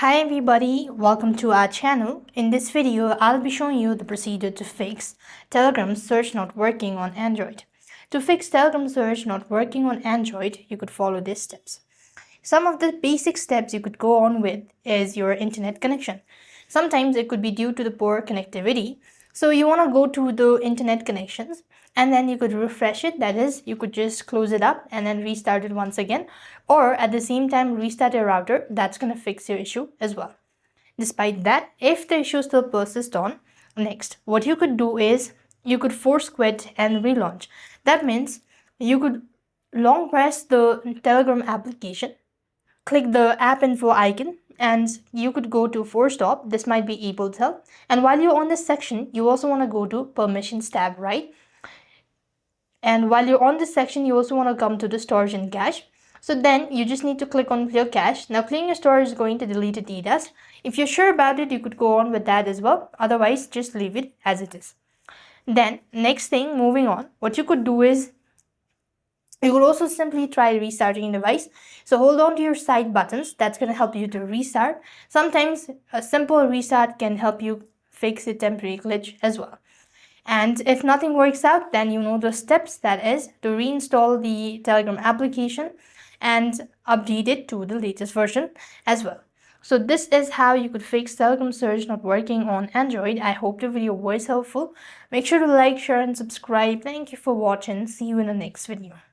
Hi everybody, welcome to our channel. In this video, I'll be showing you the procedure to fix Telegram search not working on Android. To fix Telegram search not working on Android, you could follow these steps. Some of the basic steps you could go on with is your internet connection. Sometimes it could be due to the poor connectivity. So you want to go to the internet connections and then you could refresh it. That is, you could just close it up and then restart it once again. Or at the same time, restart your router. That's going to fix your issue as well. Despite that, if the issue still persists on, next, what you could do is you could force quit and relaunch. That means you could long press the Telegram application, click the app info icon, and you could go to force stop. This might be able to help. And while you're on this section, you also want to go to permissions tab, right? And while you're on this section, you also want to come to the storage and cache. So then you just need to click on clear cache. Now clearing your storage is going to delete the data. If you're sure about it, you could go on with that as well. Otherwise, just leave it as it is. Then next thing, moving on, what you could do is you could also simply try restarting your device. So hold on to your side buttons. That's going to help you to restart. Sometimes a simple restart can help you fix a temporary glitch as well. And if nothing works out, then you know the steps, that is to reinstall the Telegram application and update it to the latest version as well. So this is how you could fix Telegram search not working on Android. I hope the video was helpful. Make sure to like, share and subscribe. Thank you for watching. See you in the next video.